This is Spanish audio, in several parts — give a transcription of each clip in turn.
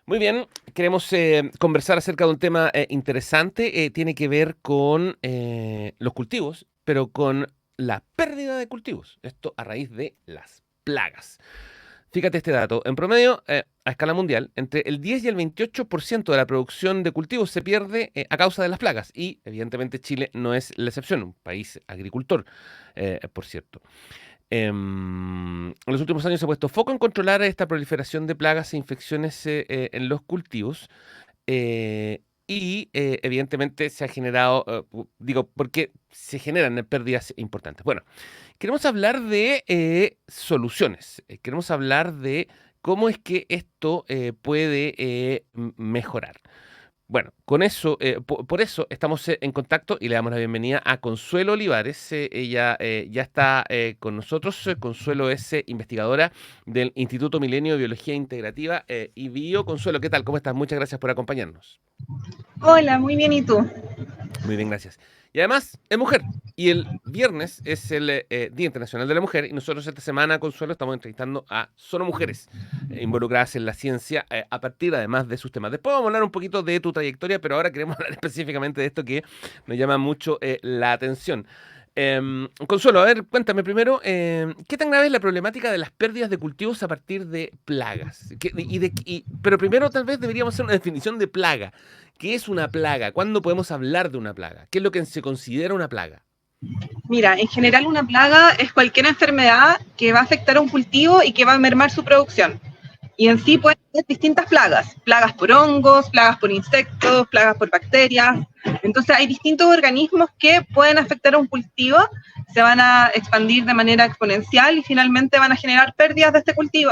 Muy bien, queremos conversar acerca de un tema interesante. Tiene que ver con los cultivos, pero con la pérdida de cultivos. Esto a raíz de las plagas. Fíjate este dato. En promedio, a escala mundial, entre el 10 y el 28% de la producción de cultivos se pierde a causa de las plagas. Y evidentemente Chile no es la excepción, un país agricultor, por cierto. En los últimos años se ha puesto foco en controlar esta proliferación de plagas e infecciones en los cultivos. Evidentemente se ha generado, digo, porque se generan pérdidas importantes. Bueno, queremos hablar de soluciones. Queremos hablar de cómo es que esto puede mejorar. Bueno, con eso, por eso estamos en contacto y le damos la bienvenida a Consuelo Olivares. Ella ya está con nosotros. Consuelo es investigadora del Instituto Milenio de Biología Integrativa y Bio. Consuelo, ¿qué tal? ¿Cómo estás? Muchas gracias por acompañarnos. Hola, muy bien, ¿y tú? Muy bien, gracias. Y además es mujer. Y el viernes es el Día Internacional de la Mujer y nosotros esta semana, Consuelo, estamos entrevistando a solo mujeres involucradas en la ciencia a partir además de sus temas. Después vamos a hablar un poquito de tu trayectoria, pero ahora queremos hablar específicamente de esto que nos llama mucho la atención. Consuelo, a ver, cuéntame primero, ¿qué tan grave es la problemática de las pérdidas de cultivos a partir de plagas? Pero primero tal vez deberíamos hacer una definición de plaga. ¿Qué es una plaga? ¿Cuándo podemos hablar de una plaga? ¿Qué es lo que se considera una plaga? Mira, en general una plaga es cualquier enfermedad que va a afectar a un cultivo y que va a mermar su producción. Y en sí pueden ser distintas plagas, plagas por hongos, plagas por insectos, plagas por bacterias. Entonces hay distintos organismos que pueden afectar a un cultivo, se van a expandir de manera exponencial y finalmente van a generar pérdidas de este cultivo.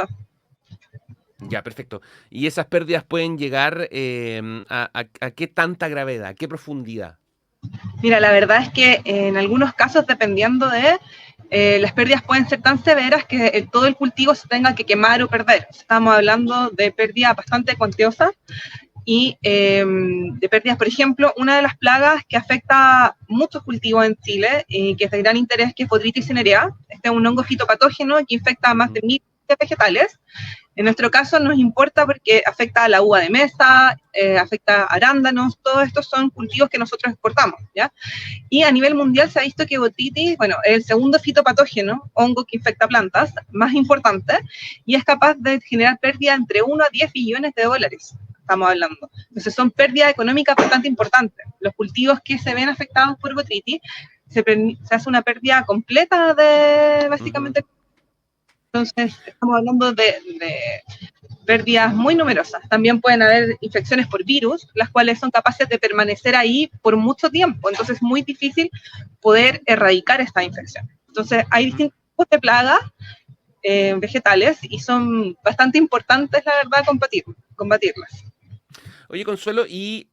Ya, perfecto. ¿Y esas pérdidas pueden llegar a qué tanta gravedad, a qué profundidad? Mira, la verdad es que en algunos casos, dependiendo de, las pérdidas pueden ser tan severas que todo el cultivo se tenga que quemar o perder. Estamos hablando de pérdidas bastante cuantiosas y de pérdidas, por ejemplo, una de las plagas que afecta muchos cultivos en Chile y que es de gran interés, que es Botrytis cinerea. Este es un hongo fitopatógeno que infecta a más de 1.000 vegetales. En nuestro caso nos importa porque afecta a la uva de mesa, afecta a arándanos, todos estos son cultivos que nosotros exportamos, ¿ya? Y a nivel mundial se ha visto que Botrytis, bueno, es el segundo fitopatógeno, hongo que infecta plantas, más importante, y es capaz de generar pérdida entre 1 a 10 billones de dólares, estamos hablando. Entonces son pérdidas económicas bastante importantes. Los cultivos que se ven afectados por Botrytis, se hace una pérdida completa de, Ujú. básicamente. Entonces, estamos hablando de pérdidas muy numerosas. También pueden haber infecciones por virus, las cuales son capaces de permanecer ahí por mucho tiempo. Entonces, es muy difícil poder erradicar esta infección. Entonces, hay Ujú. distintos tipos de plagas vegetales y son bastante importantes, la verdad, combatirlas. Oye, Consuelo, ¿y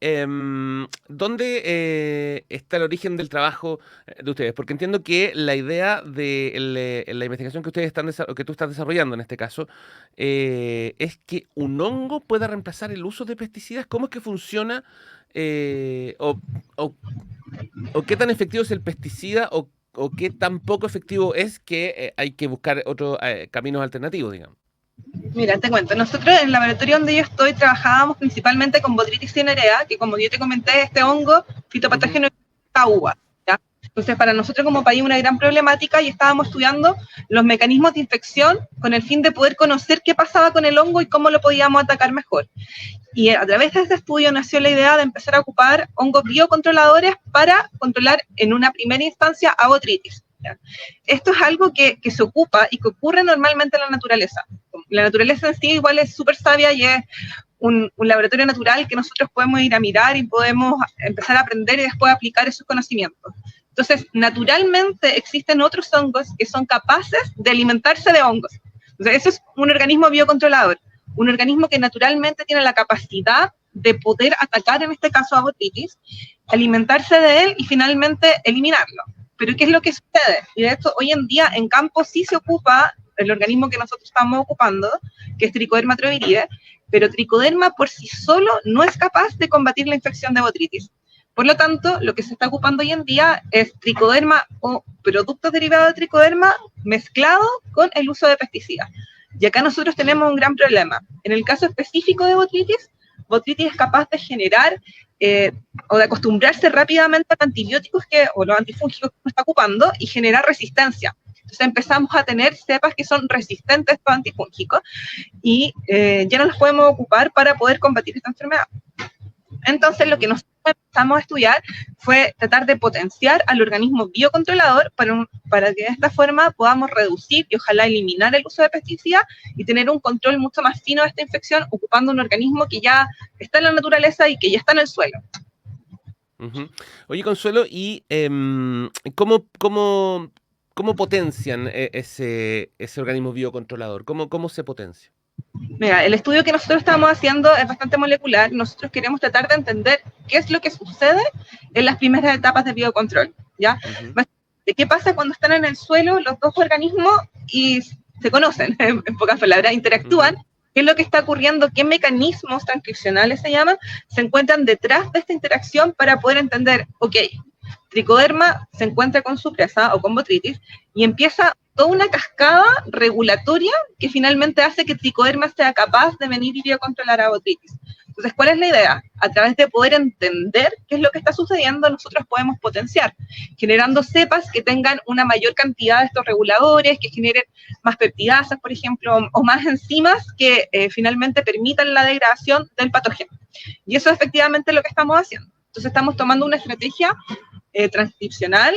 dónde está el origen del trabajo de ustedes? Porque entiendo que la idea de la investigación que ustedes o que tú estás desarrollando en este caso, es que un hongo pueda reemplazar el uso de pesticidas. ¿Cómo es que funciona? Eh, o, o- o qué tan efectivo es el pesticida o qué tan poco efectivo es que hay que buscar otros caminos alternativos, digamos. Mira, te cuento, nosotros en el laboratorio donde yo estoy trabajábamos principalmente con Botrytis cinerea, que como yo te comenté, este hongo Ujú. fitopatógeno de uva, ¿ya? Entonces, para nosotros como país una gran problemática y estábamos estudiando los mecanismos de infección con el fin de poder conocer qué pasaba con el hongo y cómo lo podíamos atacar mejor. Y a través de este estudio nació la idea de empezar a ocupar hongos biocontroladores para controlar en una primera instancia a Botrytis. ¿Ya? Esto es algo que se ocupa y que ocurre normalmente en la naturaleza. La naturaleza en sí igual es súper sabia y es un laboratorio natural que nosotros podemos ir a mirar y podemos empezar a aprender y después aplicar esos conocimientos. Entonces, naturalmente existen otros hongos que son capaces de alimentarse de hongos. O sea, eso es un organismo biocontrolador, un organismo que naturalmente tiene la capacidad de poder atacar, en este caso a Botrytis, alimentarse de él y finalmente eliminarlo. Pero ¿qué es lo que sucede? Y de hecho, hoy en día en campo sí se ocupa el organismo que nosotros estamos ocupando, que es Trichoderma troviride, pero Trichoderma por sí solo no es capaz de combatir la infección de Botrytis. Por lo tanto, lo que se está ocupando hoy en día es tricoderma o productos derivados de tricoderma mezclado con el uso de pesticidas. Y acá nosotros tenemos un gran problema. En el caso específico de Botrytis, Botrytis es capaz de generar o de acostumbrarse rápidamente a los antibióticos o los antifúngicos que uno está ocupando y generar resistencia. Entonces empezamos a tener cepas que son resistentes a estos antifúngicos y ya no los podemos ocupar para poder combatir esta enfermedad. Entonces lo que nosotros empezamos a estudiar fue tratar de potenciar al organismo biocontrolador para que de esta forma podamos reducir y ojalá eliminar el uso de pesticidas y tener un control mucho más fino de esta infección ocupando un organismo que ya está en la naturaleza y que ya está en el suelo. Oye, Consuelo, ¿y cómo potencian ese organismo biocontrolador? ¿Cómo se potencia? Mira, el estudio que nosotros estamos haciendo es bastante molecular. Nosotros queremos tratar de entender qué es lo que sucede en las primeras etapas de biocontrol, ¿ya? De qué pasa cuando están en el suelo los dos organismos y se conocen, en pocas palabras, interactúan, qué es lo que está ocurriendo, qué mecanismos transcripcionales se encuentran detrás de esta interacción para poder entender, ok, Tricoderma se encuentra con su presa o con Botrytis y empieza toda una cascada regulatoria que finalmente hace que Tricoderma sea capaz de venir y biocontrolar a Botrytis. Entonces, ¿cuál es la idea? A través de poder entender qué es lo que está sucediendo, nosotros podemos potenciar, generando cepas que tengan una mayor cantidad de estos reguladores, que generen más peptidasas, por ejemplo, o más enzimas que finalmente permitan la degradación del patógeno. Y eso es efectivamente lo que estamos haciendo. Entonces, estamos tomando una estrategia transcripcional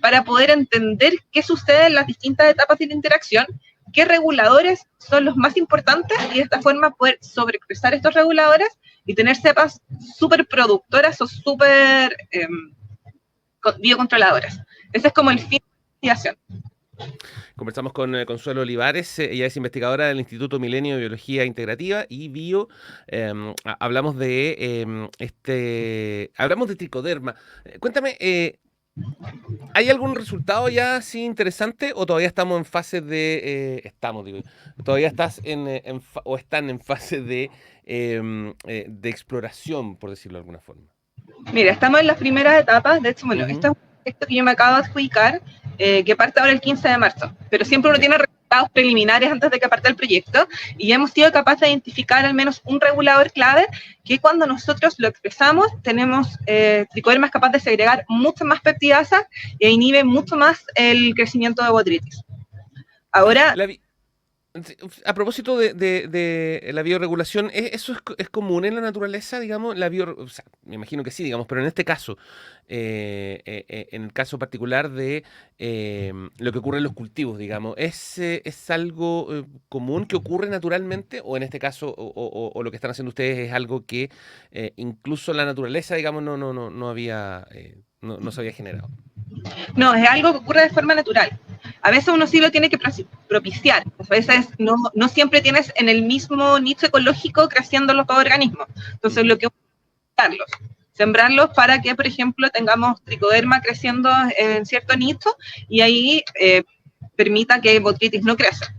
para poder entender qué sucede en las distintas etapas de la interacción, qué reguladores son los más importantes y de esta forma poder sobreexpresar estos reguladores y tener cepas súper productoras o súper biocontroladoras. Ese es como el fin de la investigación. Conversamos con Consuelo Olivares, ella es investigadora del Instituto Milenio de Biología Integrativa y Bio. Hablamos de tricoderma. Cuéntame, ¿hay algún resultado ya así interesante o todavía estamos en fase de... todavía están en fase de exploración, por decirlo de alguna forma? Mira, estamos en las primeras etapas. De hecho, bueno, esto es un proyecto que yo me acabo de adjudicar, que parte ahora el 15 de marzo, pero siempre uno tiene resultados preliminares antes de que parte el proyecto, y ya hemos sido capaces de identificar al menos un regulador clave que cuando nosotros lo expresamos, tenemos Tricoderma es capaz de segregar muchas más peptidasas e inhibe mucho más el crecimiento de Botrytis. Ahora... A propósito de la bioregulación, ¿eso es común en la naturaleza, digamos? O sea, me imagino que sí, digamos, pero en este caso, en el caso particular de lo que ocurre en los cultivos, digamos, ¿es algo común que ocurre naturalmente? ¿O en este caso, o lo que están haciendo ustedes es algo que incluso la naturaleza, digamos, no se había generado? No, es algo que ocurre de forma natural. A veces uno sí lo tiene que propiciar. A veces no siempre tienes en el mismo nicho ecológico creciendo los dos organismos. Entonces lo que es sembrarlos para que, por ejemplo, tengamos Tricoderma creciendo en cierto nicho y ahí permita que Botrytis no crezca.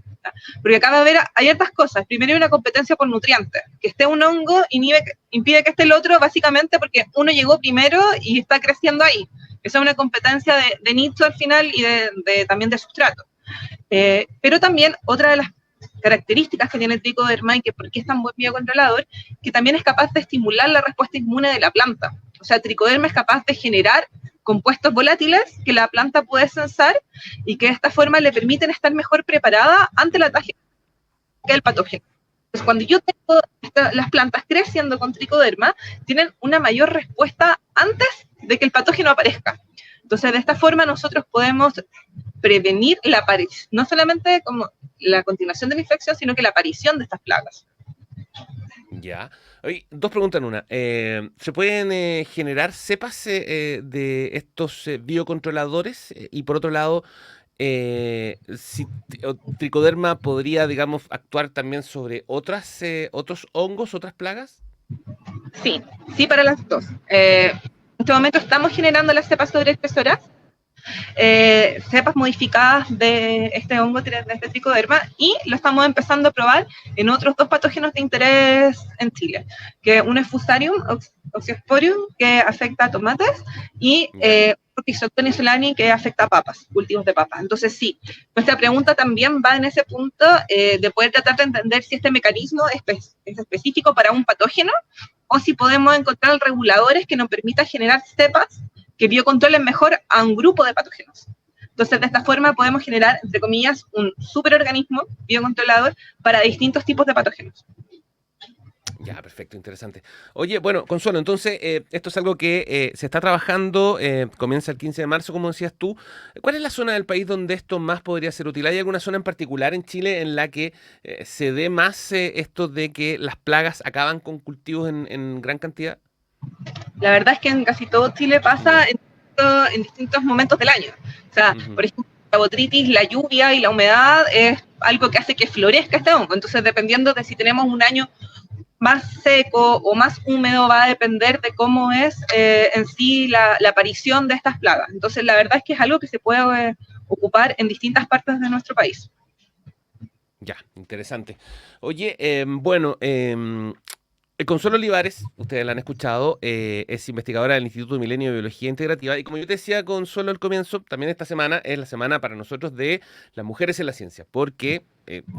Porque acá hay hartas cosas. Primero hay una competencia por nutrientes. Que esté un hongo impide que esté el otro, básicamente porque uno llegó primero y está creciendo ahí. Esa es una competencia de nicho al final y también de sustrato. Pero también otra de las características que tiene el Tricoderma y que por qué es tan buen biocontrolador, que también es capaz de estimular la respuesta inmune de la planta. O sea, Tricoderma es capaz de generar compuestos volátiles que la planta puede sensar y que de esta forma le permiten estar mejor preparada ante el ataque del patógeno. Entonces, cuando yo tengo las plantas creciendo con Tricoderma, tienen una mayor respuesta antes de que el patógeno aparezca. Entonces, de esta forma nosotros podemos prevenir la aparición, no solamente como la continuación de la infección, sino que la aparición de estas plagas. Ya. Oye, dos preguntas en una. ¿Se pueden generar cepas de estos biocontroladores? Y por otro lado, si Tricoderma podría, digamos, actuar también sobre otros hongos, otras plagas. Sí, para las dos. En este momento estamos generando las cepas sobreexpresoras, cepas modificadas de este hongo, de este Tricoderma, y lo estamos empezando a probar en otros dos patógenos de interés en Chile, que uno es Fusarium oxyosporium, que afecta a tomates, y Rhizoctonia solani que afecta a papas, cultivos de papas. Entonces sí, nuestra pregunta también va en ese punto de poder tratar de entender si este mecanismo es específico para un patógeno o si podemos encontrar reguladores que nos permitan generar cepas que biocontrolen mejor a un grupo de patógenos. Entonces, de esta forma podemos generar, entre comillas, un superorganismo biocontrolador para distintos tipos de patógenos. Ya, perfecto, interesante. Oye, bueno, Consuelo, entonces esto es algo que se está trabajando, comienza el 15 de marzo, como decías tú. ¿Cuál es la zona del país donde esto más podría ser útil? ¿Hay alguna zona en particular en Chile en la que se dé más esto de que las plagas acaban con cultivos en gran cantidad? La verdad es que en casi todo Chile pasa en distintos momentos del año. O sea, por ejemplo, la botrytis, la lluvia y la humedad es algo que hace que florezca este hongo. Entonces, dependiendo de si tenemos un año más seco o más húmedo, va a depender de cómo es en sí la aparición de estas plagas. Entonces, la verdad es que es algo que se puede ocupar en distintas partes de nuestro país. Ya, interesante. Oye, bueno, Consuelo Olivares, ustedes la han escuchado, es investigadora del Instituto Milenio de Biología Integrativa y como yo te decía, Consuelo, al comienzo, también esta semana es la semana para nosotros de las mujeres en la ciencia, porque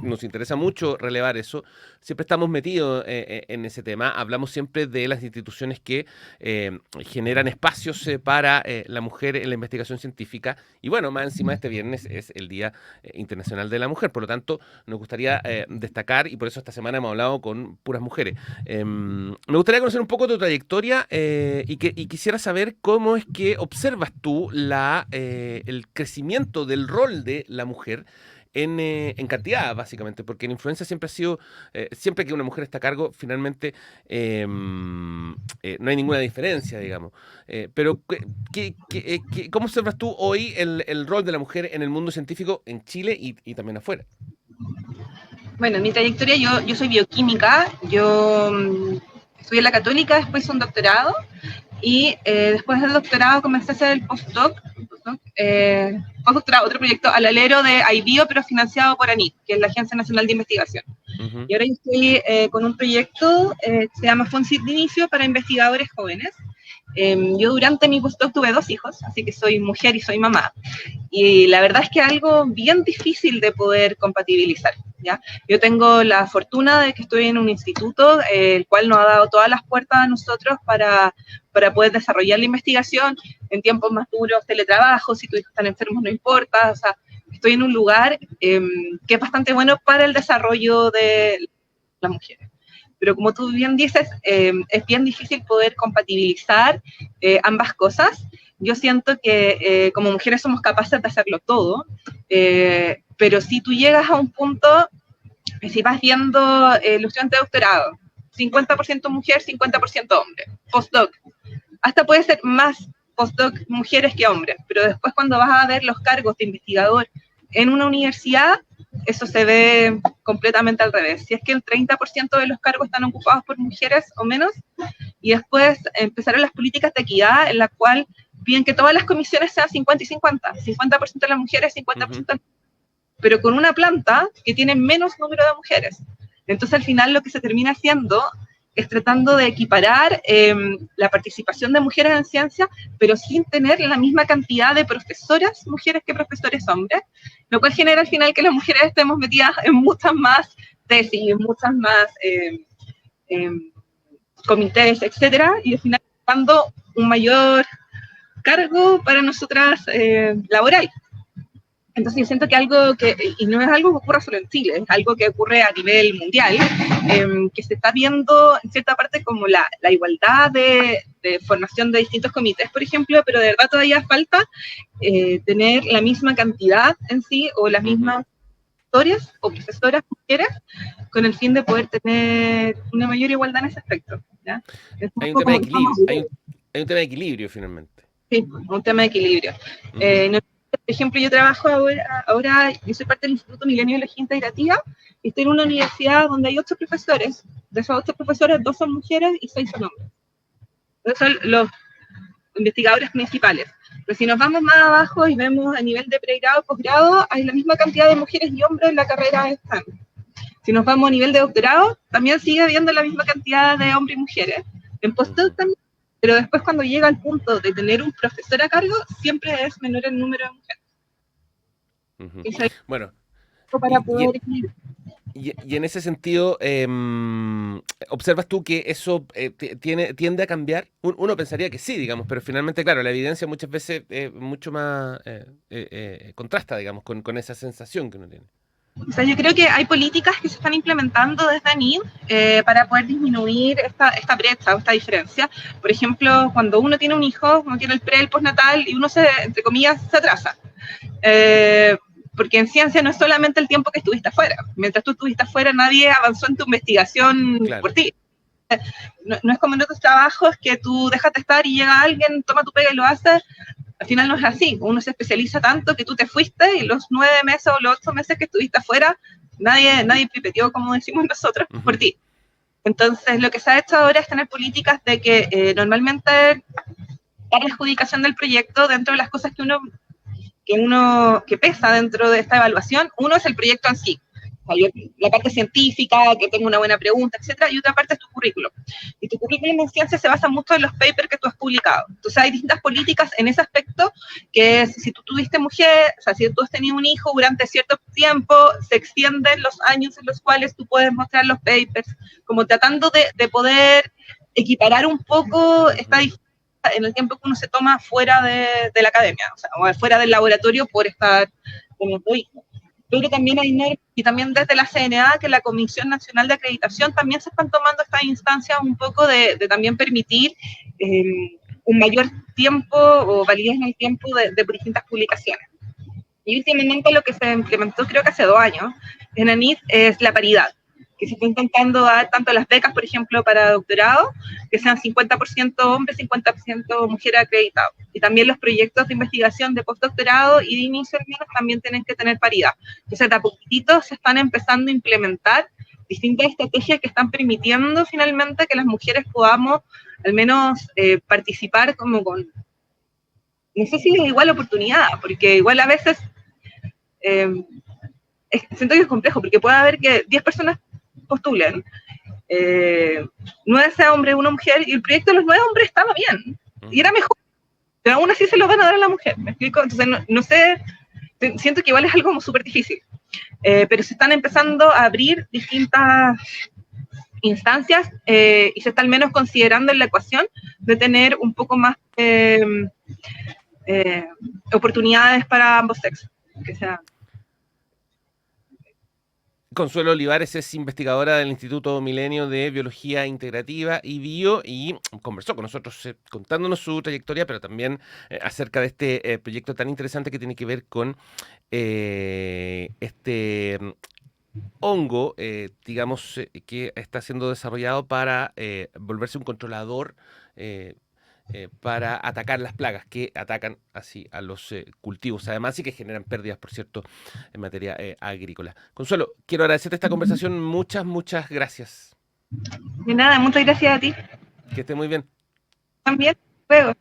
nos interesa mucho relevar eso. Siempre estamos metidos en ese tema, hablamos siempre de las instituciones que generan espacios para la mujer en la investigación científica y bueno, más encima este viernes es el Día Internacional de la Mujer, por lo tanto nos gustaría destacar y por eso esta semana hemos hablado con puras mujeres. Me gustaría conocer un poco tu trayectoria y quisiera saber cómo es que observas tú el crecimiento del rol de la mujer en cantidad, básicamente, porque en influencia siempre ha sido, siempre que una mujer está a cargo, finalmente no hay ninguna diferencia, digamos. Pero, ¿cómo observas tú hoy el rol de la mujer en el mundo científico en Chile y también afuera? Bueno, en mi trayectoria yo soy bioquímica, yo estudié en la Católica, después hice un doctorado y después del doctorado comencé a hacer el postdoctorado, otro proyecto al alero de IBIO, pero financiado por ANIT, que es la Agencia Nacional de Investigación. Y ahora yo estoy con un proyecto que se llama FONCIT de Inicio para investigadores jóvenes. Yo durante mi postdoc tuve 2 hijos, así que soy mujer y soy mamá. Y la verdad es que es algo bien difícil de poder compatibilizar, ¿ya? Yo tengo la fortuna de que estoy en un instituto, el cual nos ha dado todas las puertas a nosotros para poder desarrollar la investigación en tiempos más duros, teletrabajo, si tus hijos están enfermos no importa, o sea, estoy en un lugar que es bastante bueno para el desarrollo de las mujeres. Pero como tú bien dices, es bien difícil poder compatibilizar ambas cosas. Yo siento que como mujeres somos capaces de hacerlo todo, pero si tú llegas a un punto, si vas viendo los estudiantes de doctorado, 50% mujer, 50% hombre, postdoc, hasta puede ser más postdoc mujeres que hombres, pero después cuando vas a ver los cargos de investigador en una universidad, eso se ve completamente al revés. Si es que el 30% de los cargos están ocupados por mujeres o menos, y después empezaron las políticas de equidad en la cual piden que todas las comisiones sean 50 y 50, 50% de las mujeres, 50% de pero con una planta que tiene menos número de mujeres. Entonces, al final, lo que se termina haciendo es tratando de equiparar la participación de mujeres en ciencia, pero sin tener la misma cantidad de profesoras mujeres que profesores hombres, lo cual genera al final que las mujeres estemos metidas en muchas más tesis, muchas más comités, etcétera, y al final dando un mayor cargo para nosotras laboral. Entonces yo siento que algo que, y no es algo que ocurra solo en Chile, es algo que ocurre a nivel mundial, que se está viendo en cierta parte como la igualdad de formación de distintos comités, por ejemplo, pero de verdad todavía falta tener la misma cantidad en sí, o las mismas historias o profesoras mujeres, con el fin de poder tener una mayor igualdad en ese aspecto, ¿ya? Hay un tema de equilibrio, hay un tema de equilibrio finalmente. Sí, un tema de equilibrio. Por ejemplo, yo trabajo ahora, yo soy parte del Instituto Milenio de Biología Integrativa y estoy en una universidad donde hay 8 profesores. De esos 8 profesores, 2 son mujeres y 6 son hombres. Esos son los investigadores principales. Pero si nos vamos más abajo y vemos a nivel de pregrado y posgrado, hay la misma cantidad de mujeres y hombres en la carrera de STEM. Si nos vamos a nivel de doctorado, también sigue habiendo la misma cantidad de hombres y mujeres. En postdoc también pero después cuando llega al punto de tener un profesor a cargo, siempre es menor el número de mujeres. Bueno, Para poder... y en ese sentido, ¿observas tú que eso tiende a cambiar? Uno pensaría que sí, digamos, pero finalmente, claro, la evidencia muchas veces es mucho más contrasta, digamos, con esa sensación que uno tiene. O sea, yo creo que hay políticas que se están implementando desde ANID para poder disminuir esta brecha o esta diferencia. Por ejemplo, cuando uno tiene un hijo, uno tiene el pre, el postnatal y uno entre comillas, se atrasa. Porque en ciencia no es solamente el tiempo que estuviste afuera. Mientras tú estuviste afuera, nadie avanzó en tu investigación por ti. No es como en otros trabajos que tú déjate estar y llega alguien, toma tu pega y lo hace. Al final no es así. Uno se especializa tanto que tú te fuiste y los 9 meses o los 8 meses que estuviste afuera, nadie pipetió, como decimos nosotros, por ti. Entonces, lo que se ha hecho ahora es tener políticas de que normalmente dar la adjudicación del proyecto dentro de las cosas que pesa dentro de esta evaluación, uno es el proyecto en sí, la parte científica, que tenga una buena pregunta, etcétera, y otra parte es tu currículum. Y tu currículum en ciencia se basa mucho en los papers que tú has publicado. Entonces hay distintas políticas en ese aspecto, que es, si tú tuviste mujer, o sea, si tú has tenido un hijo durante cierto tiempo, se extienden los años en los cuales tú puedes mostrar los papers, como tratando de poder equiparar un poco esta diferencia en el tiempo que uno se toma fuera de la academia, o sea, o fuera del laboratorio por estar con tu hijo. Pero también hay normas, y también desde la CNA, que la Comisión Nacional de Acreditación, también se están tomando estas instancias un poco de también permitir un mayor tiempo o validez en el tiempo de distintas publicaciones. Y últimamente lo que se implementó, creo que hace 2 años, en ANID es la paridad, que se está intentando dar tanto las becas, por ejemplo, para doctorado, que sean 50% hombres, 50% mujeres acreditados. Y también los proyectos de investigación de postdoctorado y de inicio al menos también tienen que tener paridad. Entonces, de a poquitito se están empezando a implementar distintas estrategias que están permitiendo finalmente que las mujeres podamos al menos participar como con, no sé si es igual oportunidad, porque igual a veces siento que es complejo, porque puede haber que 10 personas postulen, 9 sea hombre, 1 mujer, y el proyecto de los 9 hombres estaba bien, y era mejor, pero aún así se lo van a dar a la mujer, ¿me explico? Entonces, no sé, siento que igual es algo como súper difícil, pero se están empezando a abrir distintas instancias y se está al menos considerando en la ecuación de tener un poco más oportunidades para ambos sexos, que sea. Consuelo Olivares es investigadora del Instituto Milenio de Biología Integrativa y Bio y conversó con nosotros contándonos su trayectoria, pero también acerca de este proyecto tan interesante que tiene que ver con este hongo, digamos, que está siendo desarrollado para volverse un controlador para atacar las plagas que atacan así a los cultivos, además, y que generan pérdidas, por cierto, en materia agrícola. Consuelo, quiero agradecerte esta conversación. Muchas gracias. De nada, muchas gracias a ti. Que esté muy bien. También, luego.